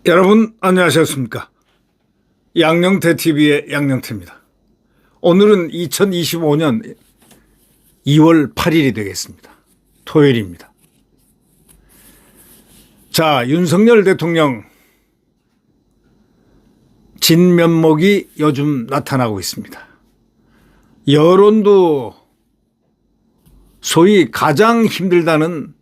여러분 안녕하셨습니까? 양영태 TV의 양영태입니다. 오늘은 2025년 2월 8일이 되겠습니다. 토요일입니다. 자, 윤석열 대통령 진면목이 요즘 나타나고 있습니다. 여론도 소위 가장 힘들다는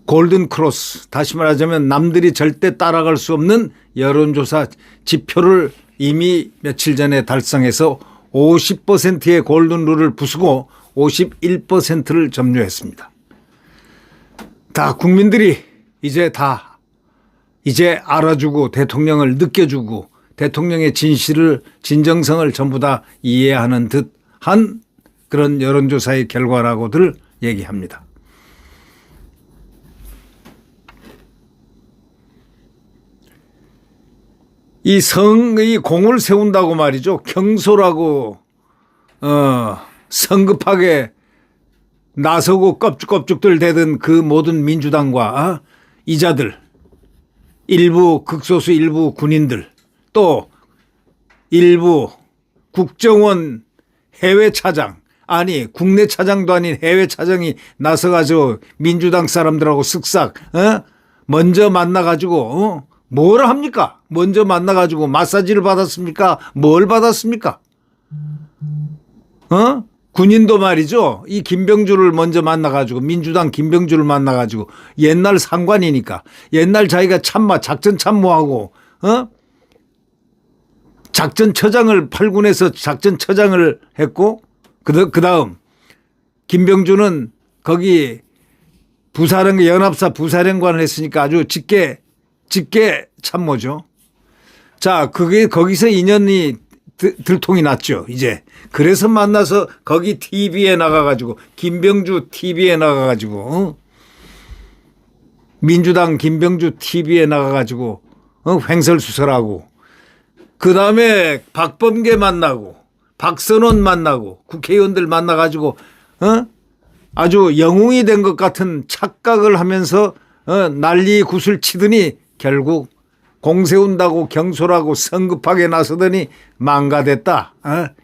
골든 크로스, 다시 말하자면 남들이 절대 따라갈 수 없는 여론조사 지표를 이미 며칠 전에 달성해서 50%의 골든 룰을 부수고 51%를 점유했습니다. 다 국민들이 이제 알아주고 대통령을 느껴주고 대통령의 진정성을 전부 다 이해하는 듯한 그런 여론조사의 결과라고들 얘기합니다. 이 성의 공을 세운다고 말이죠. 경솔하고 성급하게 나서고 껍죽껍죽들 대던 그 모든 민주당과 이자들, 극소수 일부 군인들, 또 일부 국정원 해외 차장, 아니 국내 차장도 아닌 해외 차장이 나서가지고 민주당 사람들하고 쓱싹 먼저 만나가지고 뭘 합니까? 먼저 만나가지고 마사지를 받았습니까? 뭘 받았습니까? 군인도 말이죠. 이 김병주를 먼저 만나가지고 민주당 김병주를 만나가지고 옛날 상관이니까 옛날 자기가 작전 참모하고 작전처장을 8군에서 작전처장을 했고 그 다음 김병주는 거기 연합사 부사령관을 했으니까 아주 직계 참모죠. 자, 거기서 인연이 들통이 났죠, 이제. 그래서 만나서 거기 TV에 나가가지고, 김병주 TV에 나가가지고, 민주당 김병주 TV에 나가가지고, 횡설수설하고, 그 다음에 박범계 만나고, 박선원 만나고, 국회의원들 만나가지고, 아주 영웅이 된 것 같은 착각을 하면서, 난리 굿을 치더니 결국 공 세운다고 경솔하고 성급하게 나서더니 망가됐다.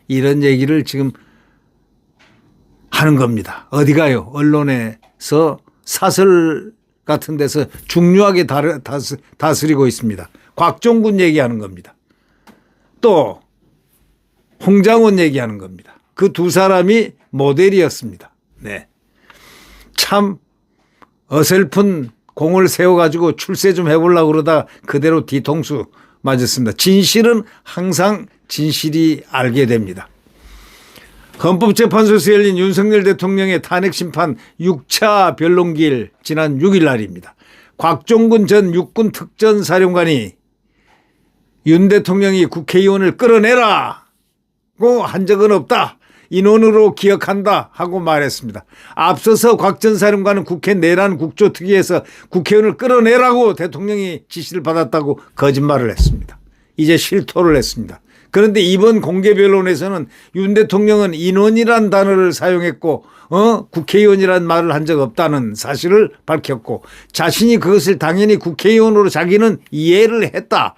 이런 얘기를 지금 하는 겁니다. 어디 가요? 언론에서 사설 같은 데서 중요하게 다스리고 있습니다. 곽종군 얘기하는 겁니다. 또 홍장원 얘기하는 겁니다. 그 두 사람이 모델이었습니다. 네. 참 어설픈 공을 세워가지고 출세 좀 해보려고 그러다 그대로 뒤통수 맞았습니다. 진실은 항상 진실이 알게 됩니다. 헌법재판소에서 열린 윤석열 대통령의 탄핵심판 6차 변론기일 지난 6일 날입니다. 곽종군 전 육군 특전사령관이 윤 대통령이 국회의원을 끌어내라고 한 적은 없다. 인원으로 기억한다 하고 말했습니다. 앞서서 곽 전 사령관은 국회 내란 국조특위에서 국회의원을 끌어내라고 대통령이 지시를 받았다고 거짓말을 했습니다. 이제 실토를 했습니다. 그런데 이번 공개 변론에서는 윤 대통령은 인원이란 단어를 사용했고 국회의원이란 말을 한 적 없다는 사실을 밝혔고 자신이 그것을 당연히 국회의원으로 자기는 이해를 했다.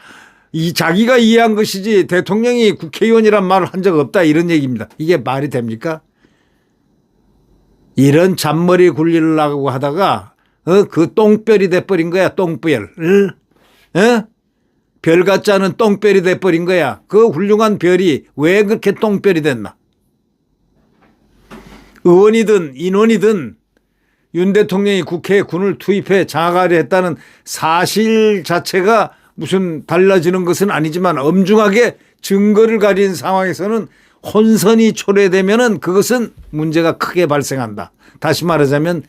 자기가 이해한 것이지 대통령이 국회의원이란 말을 한 적 없다 이런 얘기입니다. 이게 말이 됩니까? 이런 잔머리 굴리려고 하다가 그 똥별이 돼버린 거야. 똥별. 별 같지 않은 똥별이 돼버린 거야. 그 훌륭한 별이 왜 그렇게 똥별이 됐나? 의원이든 인원이든 윤 대통령이 국회에 군을 투입해 장악하려 했다는 사실 자체가 무슨 달라지는 것은 아니지만 엄중하게 증거를 가진 상황에서는 혼선이 초래되면은 그것은 문제가 크게 발생한다. 다시 말하자면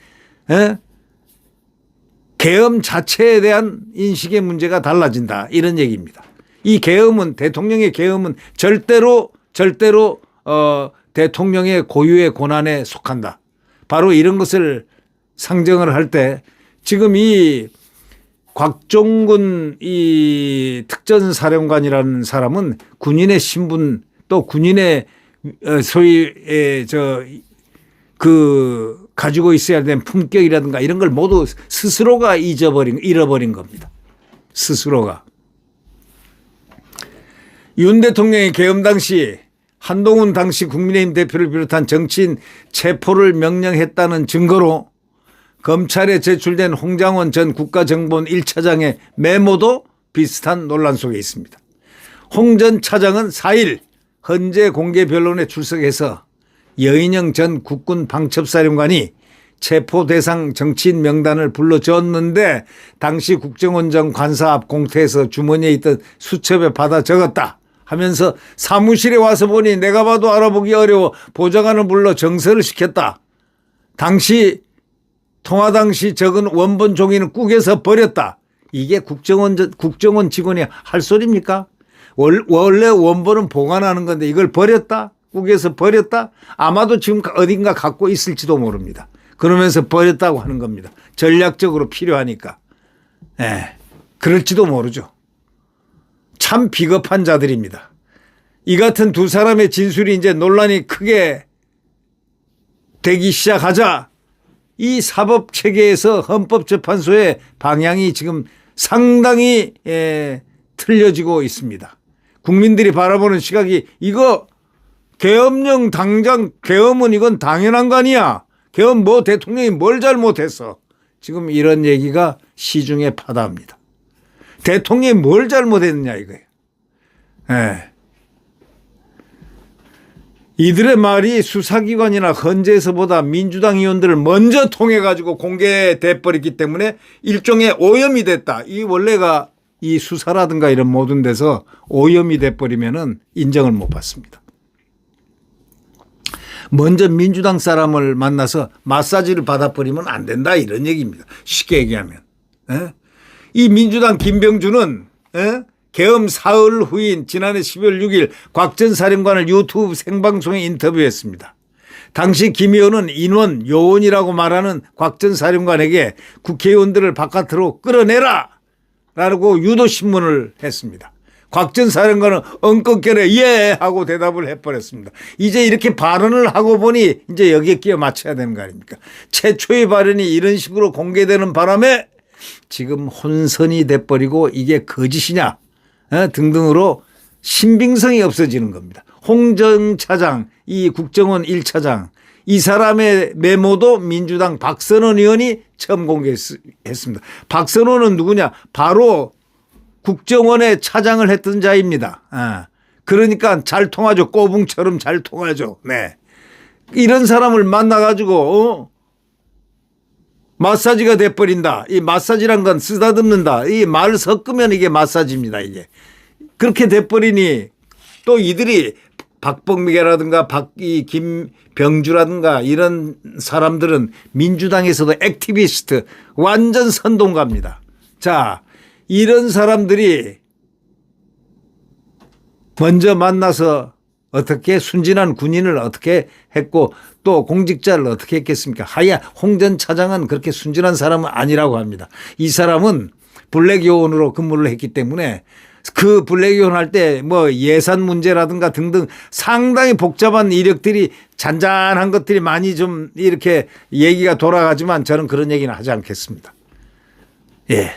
계엄 자체에 대한 인식의 문제가 달라진다. 이런 얘기입니다. 이 계엄은 대통령의 계엄은 절대로 대통령의 고유의 권한에 속한다. 바로 이런 것을 상정을 할 때 지금 이 곽종근 이 특전사령관이라는 사람은 군인의 신분 또 군인의 소위 가지고 있어야 되는 품격이라든가 이런 걸 모두 스스로가 잃어버린 겁니다. 스스로가. 윤 대통령이 계엄 당시 한동훈 당시 국민의힘 대표를 비롯한 정치인 체포를 명령했다는 증거로 검찰에 제출된 홍장원 전 국가정보원 1차장의 메모도 비슷한 논란 속에 있습니다. 홍 전 차장은 4일 헌재 공개 변론에 출석해서 여인영 전 국군 방첩사령관이 체포 대상 정치인 명단을 불러줬는데 당시 국정원장 관사 앞 공터에서 주머니에 있던 수첩에 받아 적었다 하면서 사무실에 와서 보니 내가 봐도 알아보기 어려워 보좌관을 불러 정서를 시켰다. 통화 당시 적은 원본 종이는 꾸겨서 버렸다. 이게 국정원 직원이 할 소리입니까? 원래 원본은 보관하는 건데 이걸 버렸다? 꾸겨서 버렸다? 아마도 지금 어딘가 갖고 있을지도 모릅니다. 그러면서 버렸다고 하는 겁니다. 전략적으로 필요하니까. 그럴지도 모르죠. 참 비겁한 자들입니다. 이 같은 두 사람의 진술이 이제 논란이 크게 되기 시작하자 이 사법체계에서 헌법재판소의 방향이 지금 상당히 틀려지고 있습니다. 국민들이 바라보는 시각이 이거 계엄령 당장 계엄은 이건 당연한 거 아니야. 계엄 뭐 대통령이 뭘 잘못했어. 지금 이런 얘기가 시중에 파다합니다. 대통령이 뭘 잘못했느냐 이거예요. 이들의 말이 수사기관이나 헌재에서보다 민주당 의원들을 먼저 통해 가지고 공개돼 버렸기 때문에 일종의 오염이 됐다. 이 원래가 이 수사라든가 이런 모든 데서 오염이 돼 버리면은 인정을 못 받습니다. 먼저 민주당 사람을 만나서 마사지를 받아버리면 안 된다 이런 얘기입니다. 쉽게 얘기하면. 이 민주당 김병준은 계엄 사흘 후인 지난해 12월 6일 곽 전 사령관을 유튜브 생방송에 인터뷰했습니다. 당시 김 의원은 인원, 요원이라고 말하는 곽 전 사령관에게 국회의원들을 바깥으로 끌어내라 라고 유도신문을 했습니다. 곽 전 사령관은 엉컥결에 예 하고 대답을 해버렸습니다. 이제 이렇게 발언을 하고 보니 이제 여기에 끼워 맞춰야 되는 거 아닙니까? 최초의 발언이 이런 식으로 공개되는 바람에 지금 혼선이 돼버리고 이게 거짓이냐 등등으로 신빙성이 없어지는 겁니다. 홍 전 차장, 이 국정원 1차장 이 사람의 메모도 민주당 박선원 의원이 처음 공개했습니다. 박선원은 누구냐? 바로 국정원의 차장을 했던 자입니다. 그러니까 잘 통하죠. 꼬붕처럼 잘 통하죠. 네. 이런 사람을 만나가지고 마사지가 돼버린다. 이 마사지란 건 쓰다듬는다. 이 말 섞으면 이게 마사지입니다. 이게. 그렇게 돼버리니 또 이들이 박범계라든가 김병주라든가 이런 사람들은 민주당에서도 액티비스트 완전 선동가입니다. 자, 이런 사람들이 먼저 만나서 어떻게 순진한 군인을 어떻게 했고 또 공직자를 어떻게 했겠습니까? 하야 홍 전 차장은 그렇게 순진한 사람은 아니라고 합니다. 이 사람은 블랙 요원으로 근무를 했기 때문에 그 블랙 요원 할 때 뭐 예산 문제라든가 등등 상당히 복잡한 이력들이 잔잔한 것들이 많이 좀 이렇게 얘기가 돌아가지만 저는 그런 얘기는 하지 않겠습니다. 예.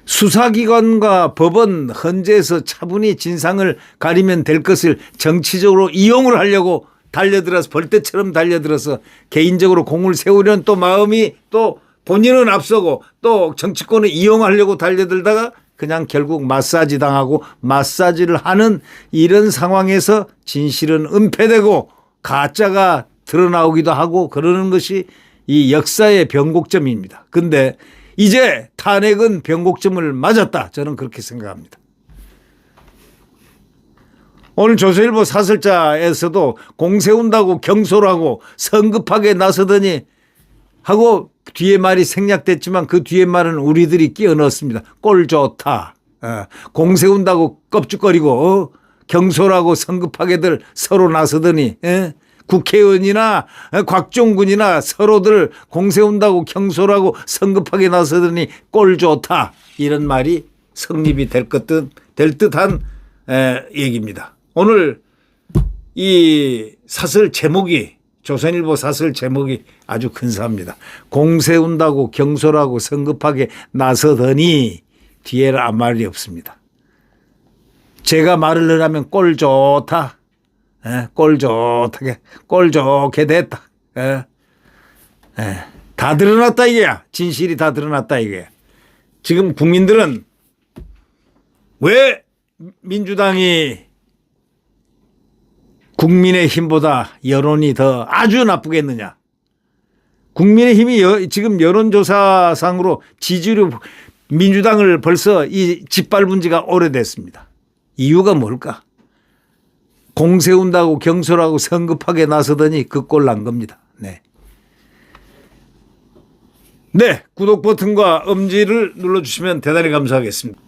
수사기관과 법원 헌재에서 차분히 진상을 가리면 될 것을 정치적으로 이용을 하려고 달려들어서 벌떼처럼 달려들어서 개인적으로 공을 세우려는 또 마음이 또 본인은 앞서고 또 정치권을 이용하려고 달려들다가 그냥 결국 마사지 당하고 마사지를 하는 이런 상황에서 진실은 은폐되고 가짜가 드러나오기도 하고 그러는 것이 이 역사의 변곡점입니다. 그런데 이제 탄핵은 변곡점을 맞았다. 저는 그렇게 생각합니다. 오늘 조선일보 사설자에서도 공 세운다고 경솔하고 성급하게 나서더니 하고 뒤에 말이 생략됐지만 그 뒤에 말은 우리들이 끼워 넣었습니다. 꼴 좋다. 공 세운다고 껍죽거리고 경솔하고 성급하게들 서로 나서더니 국회의원이나 곽종군이나 서로들 공세운다고 경솔하고 성급하게 나서더니 꼴 좋다 이런 말이 성립이 될 듯한 얘기입니다. 오늘 이 사설 제목이 조선일보 사설 제목이 아주 근사합니다. 공세운다고 경솔하고 성급하게 나서더니 뒤에는 아무 말이 없습니다. 제가 말을 하면 꼴 좋다. 꼴 좋게 됐다. 다 드러났다 이게야. 진실이 다 드러났다 이게. 지금 국민들은 왜 민주당이 국민의힘보다 여론이 더 아주 나쁘겠느냐. 국민의힘이 지금 여론조사상으로 지지율이 민주당을 벌써 이 짓밟은 지가 오래됐습니다. 이유가 뭘까? 공세운다고 경솔하고 성급하게 나서더니 그 꼴 난 겁니다. 네. 네. 구독 버튼과 엄지를 눌러주시면 대단히 감사하겠습니다.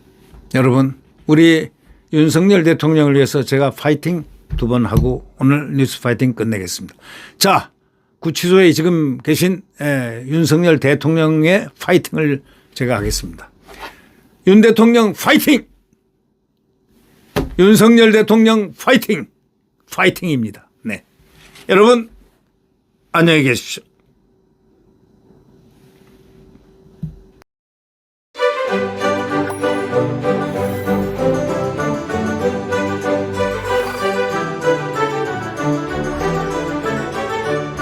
여러분, 우리 윤석열 대통령을 위해서 제가 파이팅 2번 하고 오늘 뉴스 파이팅 끝내겠습니다. 자, 구치소에 지금 계신 윤석열 대통령의 파이팅을 제가 하겠습니다. 윤 대통령 파이팅! 윤석열 대통령 파이팅! 파이팅입니다. 네. 여러분, 안녕히 계십시오.